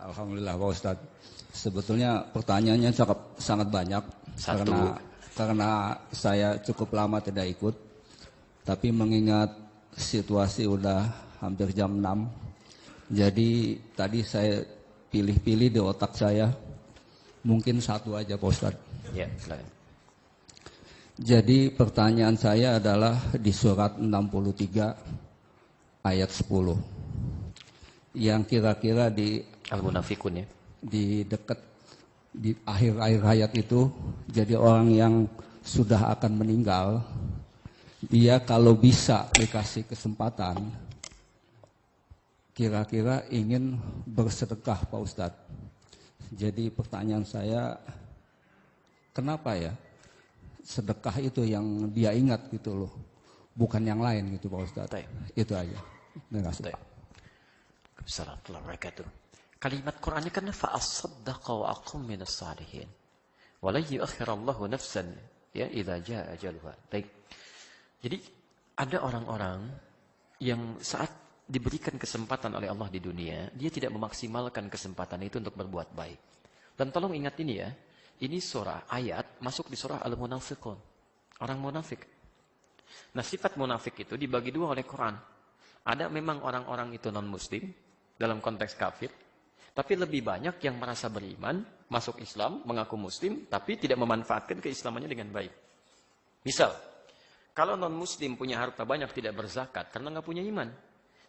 Alhamdulillah Pak Ustadz. Sebetulnya pertanyaannya sangat banyak karena saya cukup lama tidak ikut. Tapi mengingat situasi udah hampir jam 6. Jadi tadi saya pilih-pilih di otak saya. Mungkin satu aja Pak Ustadz. Ya, silakan. Jadi pertanyaan saya adalah di surat 63 ayat 10. Yang kira-kira di Al-Munafikun ya. Di dekat di akhir-akhir ayat itu, jadi orang yang sudah akan meninggal, dia kalau bisa dikasih kesempatan, kira-kira ingin bersedekah Pak Ustadz. Jadi pertanyaan saya, kenapa ya sedekah itu yang dia ingat gitu loh, bukan yang lain gitu Pak Ustadz. Itu aja. Terima kasih. Assalamualaikum warahmatullahi wabarakatuh. Kalimat Qur'annya kan fa'asaddaqa wa aqum minas salihin. Wa la yu'akhirallahu nafsan ya idza jaa ajaluha. Baik. Jadi ada orang-orang yang saat diberikan kesempatan oleh Allah di dunia, dia tidak memaksimalkan kesempatan itu untuk berbuat baik. Dan tolong ingat ini ya, ini surah ayat masuk di surah Al-Munafiqun. Orang munafik. Nah, sifat munafik itu dibagi dua oleh Quran. Ada memang orang-orang itu non-muslim dalam konteks kafir, tapi lebih banyak yang merasa beriman, masuk Islam, mengaku muslim, tapi tidak memanfaatkan keislamannya dengan baik. Misal, kalau non-muslim punya harta banyak tidak berzakat karena nggak punya iman.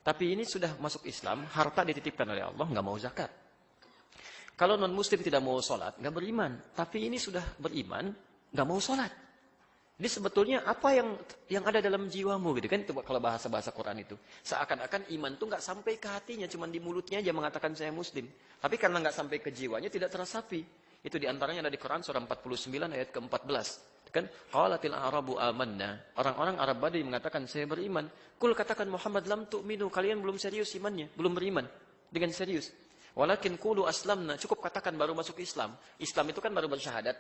Tapi ini sudah masuk Islam, harta dititipkan oleh Allah, nggak mau zakat. Kalau non-muslim tidak mau sholat, nggak beriman. Tapi ini sudah beriman, nggak mau sholat. Ini sebetulnya apa yang ada dalam jiwamu gitu kan? Itu kalau bahasa Quran itu. Seakan-akan iman itu nggak sampai ke hatinya, cuma di mulutnya aja mengatakan saya muslim. Tapi karena nggak sampai ke jiwanya tidak teresapi. Itu diantaranya ada di Quran surah 49 ayat ke-14. Kan qalatil a'rabu amanna. Orang-orang Arab Badui mengatakan saya beriman. Kul katakan Muhammad lam tu'minu, kalian belum serius imannya, belum beriman dengan serius. Walakin qulu aslamna, cukup katakan baru masuk Islam. Islam itu kan baru bersyahadat.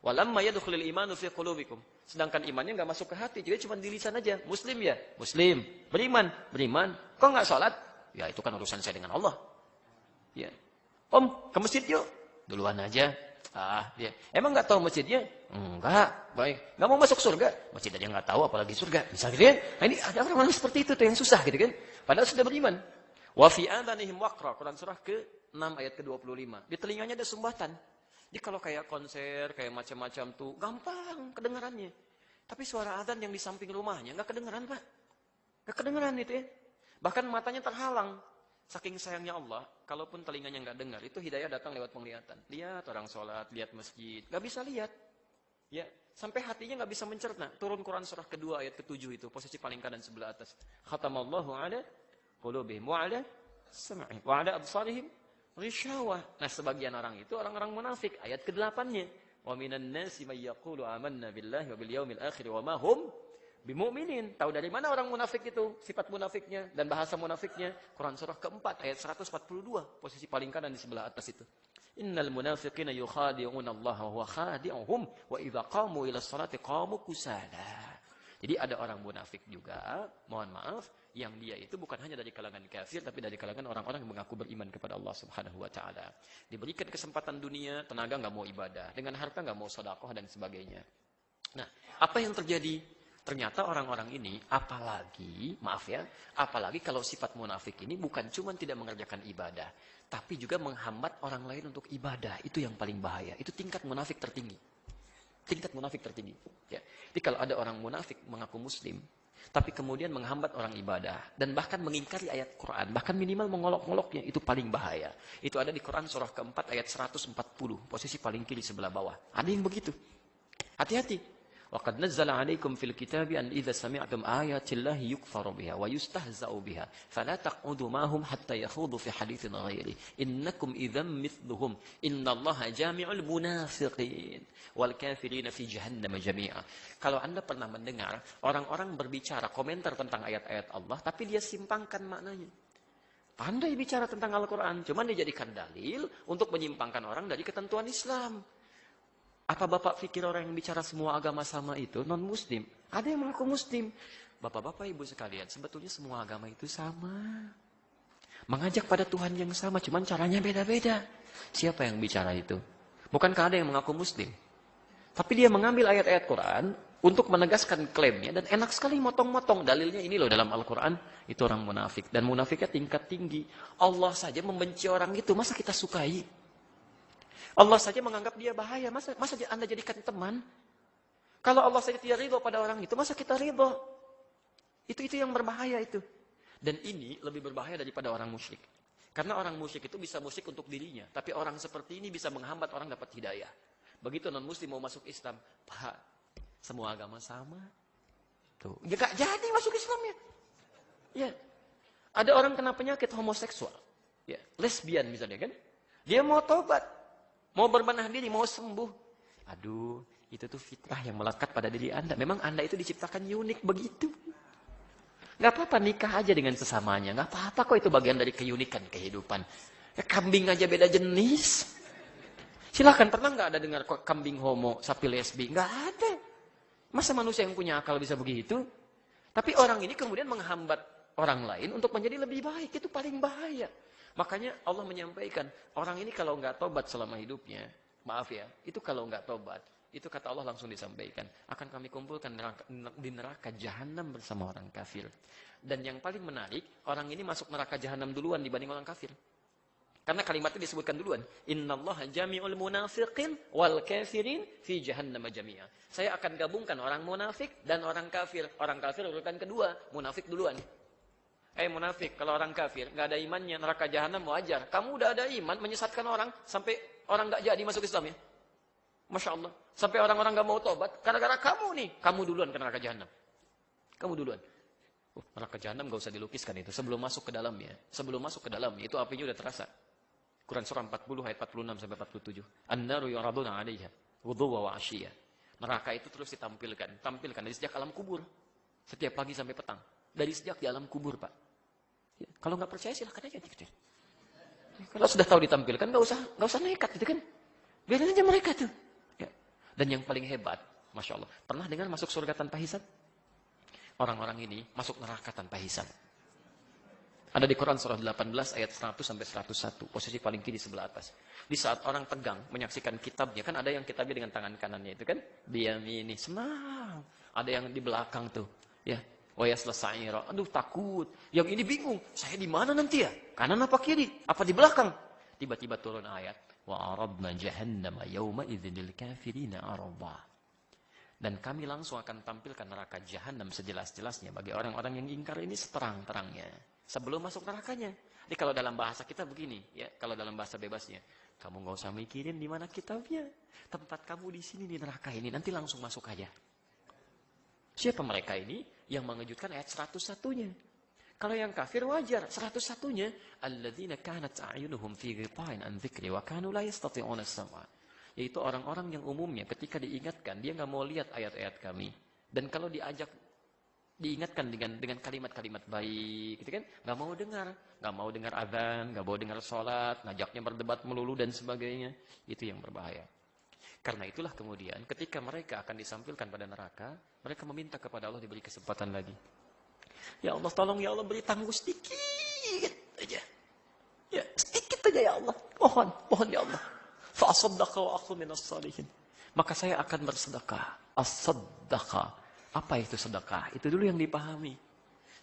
Walamma yadkhulul imanu fi qulubikum. Sedangkan imannya enggak masuk ke hati, jadi cuma di lisan aja. Muslim ya? Muslim. Beriman? Beriman. Kok enggak salat? Ya itu kan urusan saya dengan Allah. Ya. Om, ke masjid yuk. Duluan aja. Dia. Emang nggak tahu masjidnya? Enggak. Baik. Nggak mau masuk surga? Masjid aja nggak tahu, apalagi surga. Bisa gitu kan? Nah, ini ada orang-orang seperti itu tuh yang susah gitu kan? Padahal sudah beriman. Wa fi adhanihim waqra. Quran surah ke-6 ayat ke-25. Di telinganya ada sumbatan. Jadi kalau kayak konser, kayak macam-macam tuh gampang kedengarannya. Tapi suara azan yang di samping rumahnya nggak kedengaran Pak. Nggak kedengaran itu ya. Bahkan matanya terhalang. Saking sayangnya Allah, kalaupun telinganya nggak dengar, itu hidayah datang lewat penglihatan. Lihat orang sholat, lihat masjid, nggak bisa lihat. Ya, sampai hatinya nggak bisa mencerna. Turun Quran surah kedua ayat ke-7 itu, posisi paling kanan sebelah atas. Khatamallahu ala qulubihim wa ala sam'ihim wa ala absarihim ghishawah. Nah, sebagian orang itu orang-orang munafik, ayat ke-8-nya. Wa minan nasi may yaqulu amanna billahi wa bil yaumil akhir wa ma hum bimu'minin. Tahu dari mana orang munafik itu? Sifat munafiknya dan bahasa munafiknya. Quran surah keempat ayat 142. Posisi paling kanan di sebelah atas itu. Innal munafiqina yukhadi'una Allah wa huwa khadi'uhum wa idza qamu ila sholati qamu kusala. Jadi ada orang munafik juga, mohon maaf, yang dia itu bukan hanya dari kalangan kafir, tapi dari kalangan orang-orang yang mengaku beriman kepada Allah Subhanahu wa Ta'ala. Diberikan kesempatan dunia, tenaga nggak mau ibadah, dengan harta nggak mau sedekah dan sebagainya. Nah, apa yang terjadi? Ternyata orang-orang ini, apalagi kalau sifat munafik ini bukan cuma tidak mengerjakan ibadah, tapi juga menghambat orang lain untuk ibadah. Itu yang paling bahaya. Itu tingkat munafik tertinggi. Tingkat munafik tertinggi. Ya. Jadi kalau ada orang munafik mengaku muslim, tapi kemudian menghambat orang ibadah, dan bahkan mengingkari ayat Quran, bahkan minimal mengolok-oloknya, itu paling bahaya. Itu ada di Quran surah keempat ayat 140, posisi paling kiri sebelah bawah. Ada yang begitu. Hati-hati. وَقَدْ نَزَّلَ عَلَيْكُمْ فِي الْكِتَابِ أَنْ إِذَا سَمِعْتُمْ آيَاتِ اللَّهِ يُكْفَرُ بِهَا وَيُسْتَهْزَأُ بِهَا فَلَا تَقْعُدُوا مَعَهُمْ حَتَّى يَخُوضُوا فِي حَدِيثٍ غَيْرِهِ إِنَّكُمْ إِذًا مِثْلُهُمْ إِنَّ اللَّهَ جَامِعُ الْمُنَافِقِينَ وَالْكَافِرِينَ فِي جَهَنَّمَ جَمِيعًا. Kalau Anda pernah mendengar orang-orang berbicara komentar tentang ayat-ayat Allah, tapi dia simpangkan maknanya. Pandai bicara tentang Al-Quran, cuman dijadikan dalil untuk menyimpangkan orang dari ketentuan Islam. Apa Bapak pikir orang yang bicara semua agama sama itu non-muslim? Ada yang mengaku muslim. Bapak-bapak, ibu sekalian, sebetulnya semua agama itu sama. Mengajak pada Tuhan yang sama, cuman caranya beda-beda. Siapa yang bicara itu? Bukankah ada yang mengaku muslim? Tapi dia mengambil ayat-ayat Quran untuk menegaskan klaimnya, dan enak sekali motong-motong. Dalilnya ini loh dalam Al-Quran, itu orang munafik. Dan munafiknya tingkat tinggi. Allah saja membenci orang itu, masa kita sukai? Allah saja menganggap dia bahaya, masa Anda jadikan teman? Kalau Allah saja tidak ridho pada orang itu, masa kita ridho? Itu yang berbahaya itu. Dan ini lebih berbahaya daripada orang musyrik. Karena orang musyrik itu bisa musyrik untuk dirinya. Tapi orang seperti ini bisa menghambat orang dapat hidayah. Begitu non-muslim mau masuk Islam, Pak, semua agama sama. Tuh, ya gak jadi masuk Islamnya. Ya. Ada orang kena penyakit homoseksual. Ya, lesbian misalnya kan. Dia mau tobat. Mau berbenah diri, mau sembuh. Aduh, itu tuh fitrah yang melekat pada diri Anda. Memang Anda itu diciptakan unik begitu. Gak apa-apa nikah aja dengan sesamanya. Gak apa-apa kok, itu bagian dari keunikan kehidupan. Ya, kambing aja beda jenis. Silahkan, pernah gak ada dengar kambing homo, sapi lesbi? Gak ada. Masa manusia yang punya akal bisa begitu? Tapi orang ini kemudian menghambat orang lain untuk menjadi lebih baik. Itu paling bahaya. Makanya Allah menyampaikan, orang ini kalau nggak tobat selama hidupnya, maaf ya, itu kalau nggak tobat, itu kata Allah langsung disampaikan, akan kami kumpulkan di neraka jahanam bersama orang kafir. Dan yang paling menarik, orang ini masuk neraka jahanam duluan dibanding orang kafir. Karena kalimatnya disebutkan duluan, innallaha jami'ul munafiqin wal kafirin fi jahannam jami'a. Saya akan gabungkan orang munafik dan orang kafir. Orang kafir urutan kedua, munafik duluan. Munafik, kalau orang kafir, nggak ada imannya, neraka jahanam wajar. Kamu udah ada iman, menyesatkan orang, sampai orang nggak jadi masuk Islam ya. Masya Allah. Sampai orang-orang nggak mau tobat, gara-gara kamu nih. Kamu duluan ke neraka jahanam. Kamu duluan. Neraka jahanam nggak usah dilukiskan itu. Sebelum masuk ke dalamnya, itu apinya udah terasa. Quran surah 40 ayat 46-47. An-naru yu'raduna 'alaiha ghuduwwan wa 'ashiyya. Neraka itu terus ditampilkan dari sejak alam kubur. Setiap pagi sampai petang. Dari sejak di alam kubur, Pak. Ya, kalau nggak percaya silahkan aja gitu. Kalau sudah tahu ditampilkan, nggak usah nekat gitu kan. Biarin aja mereka tuh. Ya. Dan yang paling hebat, Masya Allah, pernah dengar masuk surga tanpa hisab? Orang-orang ini masuk neraka tanpa hisab. Ada di Quran surah 18 ayat 100-101, posisi paling kiri sebelah atas. Di saat orang tegang menyaksikan kitabnya, kan ada yang kitabnya dengan tangan kanannya itu kan, ini senang. Ada yang di belakang tuh, ya. Wayaslasa'ira, aduh takut. Yang ini bingung, saya di mana nanti ya? Kanan apa kiri? Apa di belakang? Tiba-tiba turun ayat, wa aradna jahannama yawma idzil kafirina arada. Dan kami langsung akan tampilkan neraka jahanam sejelas-jelasnya bagi orang-orang yang ingkar ini seterang-terangnya sebelum masuk nerakanya. Jadi kalau dalam bahasa kita begini, ya, kalau dalam bahasa bebasnya, kamu nggak usah mikirin di mana kitabnya. Tempat kamu di sini di neraka ini, nanti langsung masuk aja. Siapa mereka ini? Yang mengejutkan ayat 101-nya. Kalau yang kafir wajar, 101-nya, alladzina kanat a'yunuhum fi ghita'in an dzikri wa kanu la yastati'una as-sam'a. Yaitu orang-orang yang umumnya ketika diingatkan, dia nggak mau lihat ayat-ayat kami. Dan kalau diingatkan dengan kalimat-kalimat baik, gitu kan? Nggak mau dengar azan, nggak mau dengar sholat, ngajaknya berdebat melulu dan sebagainya. Itu yang berbahaya. Karena itulah kemudian ketika mereka akan disampilkan pada neraka, mereka meminta kepada Allah diberi kesempatan lagi. Ya Allah, tolong ya Allah, beri tangguh sedikit aja. Ya, sedikit aja ya Allah. Mohon ya Allah. Fa asaddaqa wa aqum minas shalihin. Maka saya akan bersedekah. As-sadaqah. Apa itu sedekah? Itu dulu yang dipahami.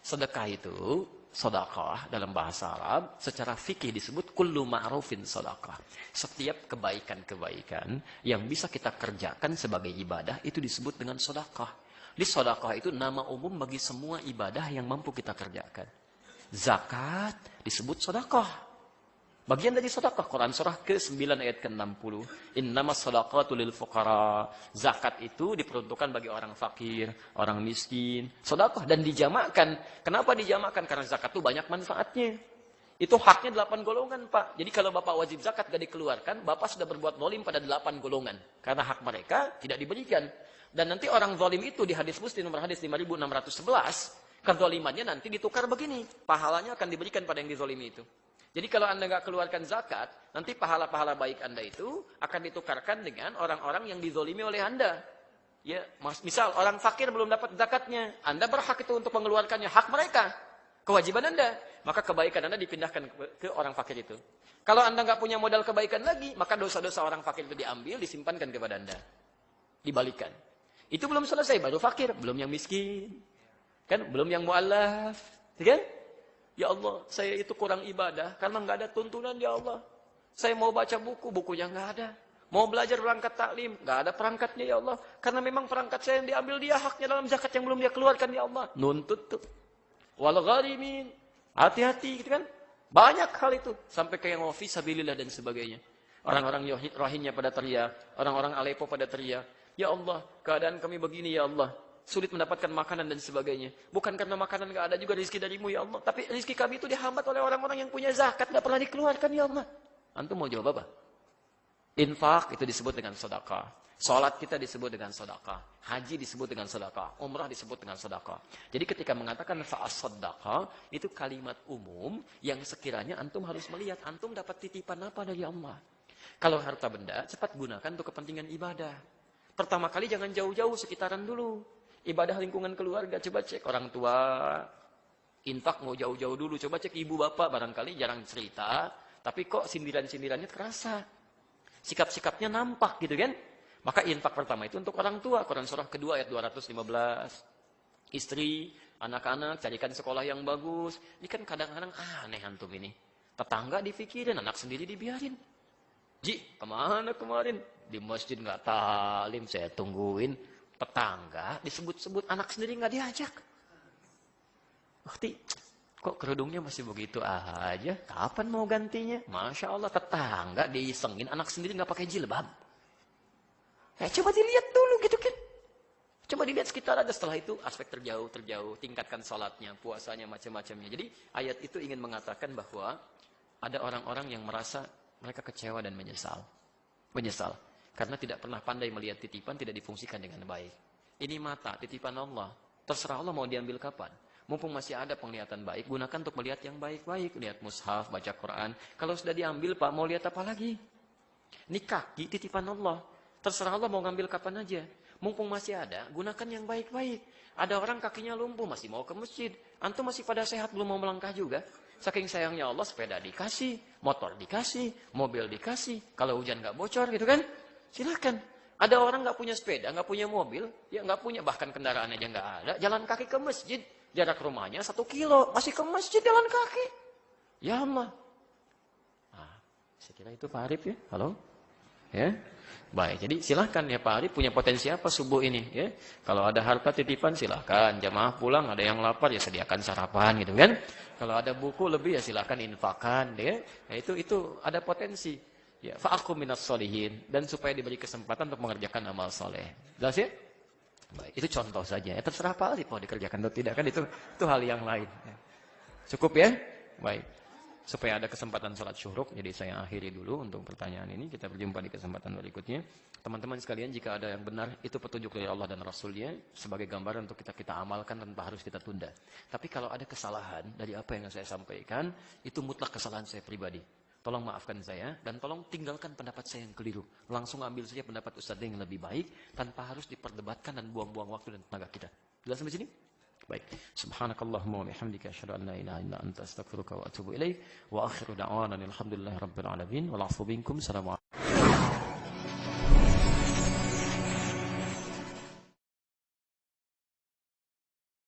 Sedekah itu, sedekah dalam bahasa Arab secara fikih disebut kullu ma'rufin sedekah. Setiap kebaikan-kebaikan yang bisa kita kerjakan sebagai ibadah itu disebut dengan sedekah. Di sedekah itu nama umum bagi semua ibadah yang mampu kita kerjakan. Zakat disebut sedekah. Bagian dari sedekah, Quran surah ke-9 ayat ke-60. Innamas shadaqatu lil fuqara. Zakat itu diperuntukkan bagi orang fakir, orang miskin. Sedekah dan dijamakkan. Kenapa dijamakkan? Karena zakat itu banyak manfaatnya. Itu haknya 8 golongan, Pak. Jadi kalau Bapak wajib zakat gak dikeluarkan, Bapak sudah berbuat zalim pada 8 golongan. Karena hak mereka tidak diberikan. Dan nanti orang zalim itu di hadis Muslim nomor hadis 5611, kezalimannya nanti ditukar begini. Pahalanya akan diberikan pada yang dizalimi itu. Jadi kalau Anda nggak keluarkan zakat, nanti pahala-pahala baik Anda itu akan ditukarkan dengan orang-orang yang dizolimi oleh Anda. Ya, misal orang fakir belum dapat zakatnya, Anda berhak itu untuk mengeluarkannya, hak mereka, kewajiban Anda. maka kebaikan Anda dipindahkan ke orang fakir itu. Kalau Anda nggak punya modal kebaikan lagi, maka dosa-dosa orang fakir itu diambil, disimpankan kepada Anda. Dibalikan. Itu belum selesai, baru fakir, belum yang miskin. Kan? Belum yang mu'allaf. Kan? Ya Allah, saya itu kurang ibadah karena nggak ada tuntunan, ya Allah. Saya mau baca buku, bukunya nggak ada. Mau belajar perangkat taklim, nggak ada perangkatnya, ya Allah. Karena memang perangkat saya yang diambil dia, haknya dalam zakat yang belum dia keluarkan, ya Allah. Nuntut tuh. Wal gharimin. Hati-hati, gitu kan? Banyak hal itu. Sampai ke yang wafi sabilillah dan sebagainya. Orang-orang Rohingya pada teriak. Orang-orang Aleppo pada teriak. Ya Allah, keadaan kami begini, ya Allah. Sulit mendapatkan makanan dan sebagainya. Bukan karena makanan nggak ada juga rezeki darimu, ya Allah. Tapi rezeki kami itu dihambat oleh orang-orang yang punya zakat. Nggak pernah dikeluarkan, ya Allah. Antum mau jawab apa? Infak itu disebut dengan sedekah. Salat kita disebut dengan sedekah. Haji disebut dengan sedekah. Umrah disebut dengan sedekah. Jadi ketika mengatakan fa'as-sedekah, itu kalimat umum yang sekiranya antum harus melihat. Antum dapat titipan apa dari Allah. Kalau harta benda, cepat gunakan untuk kepentingan ibadah. Pertama kali jangan jauh-jauh, sekitaran dulu. Ibadah lingkungan keluarga, coba cek orang tua. Infak mau jauh-jauh dulu. Coba cek ibu bapak, barangkali jarang cerita. Tapi kok sindiran-sindirannya terasa. Sikap-sikapnya nampak gitu kan. Maka infak pertama itu untuk orang tua. Quran surah kedua ayat 215. Istri, anak-anak, carikan sekolah yang bagus. Ini kan kadang-kadang aneh antum ini. Tetangga dipikirin, anak sendiri dibiarin. Ji, kemana kemarin? Di masjid nggak talim, saya tungguin. Tetangga disebut-sebut, anak sendiri nggak diajak. Ukti, kok kerudungnya masih begitu aja? Kapan mau gantinya? Masya Allah, tetangga diisengin, anak sendiri nggak pakai jilbab. Coba dilihat dulu gitu kan. Coba dilihat sekitar ada, setelah itu aspek terjauh, tingkatkan salatnya, puasanya, macam-macamnya. Jadi ayat itu ingin mengatakan bahwa ada orang-orang yang merasa mereka kecewa dan menyesal. Menyesal. Karena tidak pernah pandai melihat titipan, tidak difungsikan dengan baik. Ini mata, titipan Allah. Terserah Allah mau diambil kapan. Mumpung masih ada penglihatan baik, gunakan untuk melihat yang baik-baik. Lihat mushaf, baca Quran. Kalau sudah diambil, Pak, mau lihat apa lagi? Ini kaki, titipan Allah. Terserah Allah mau ngambil kapan aja. Mumpung masih ada, gunakan yang baik-baik. Ada orang kakinya lumpuh, masih mau ke masjid. Antum masih pada sehat, belum mau melangkah juga. Saking sayangnya Allah, sepeda dikasih, motor dikasih, mobil dikasih. Kalau hujan nggak bocor gitu kan, silakan. Ada orang nggak punya sepeda, nggak punya mobil, ya nggak punya, bahkan kendaraan aja nggak ada. Jalan kaki ke masjid, jarak rumahnya 1 kilo, masih ke masjid jalan kaki. Ya Allah. Nah, saya kira itu Pak Arif ya, halo? Ya, baik. Jadi silahkan ya Pak Arif, punya potensi apa subuh ini? Ya, kalau ada harta titipan silahkan. Jamaah pulang ada yang lapar ya sediakan sarapan gitu kan. Kalau ada buku lebih ya silahkan infakkan. Ya, nah, itu ada potensi. Ya, fa'akum minas sholihin, dan supaya diberi kesempatan untuk mengerjakan amal soleh. Jelas ya? Baik, itu contoh saja. Ya, terserah Pak Arif mau dikerjakan atau tidak kan itu hal yang lain. Ya. Cukup ya? Baik. Supaya ada kesempatan sholat syuruk, jadi saya akhiri dulu untuk pertanyaan ini. Kita berjumpa di kesempatan berikutnya. Teman-teman sekalian, jika ada yang benar, itu petunjuk dari Allah dan Rasulnya sebagai gambaran untuk kita amalkan tanpa harus kita tunda. Tapi kalau ada kesalahan dari apa yang saya sampaikan, itu mutlak kesalahan saya pribadi. Tolong maafkan saya, dan tolong tinggalkan pendapat saya yang keliru. Langsung ambil saja pendapat Ustadz yang lebih baik, tanpa harus diperdebatkan dan buang-buang waktu dan tenaga kita. Jelas sampai sini? Baik. Subhanakallahumma wa bihamdika asyhadu an la ilaha illa anta astaghfiruka wa atubu ilaik. Wa akhiru da'wana alhamdulillahi rabbil alamin. Wal 'afwu minkum. Assalamualaikum.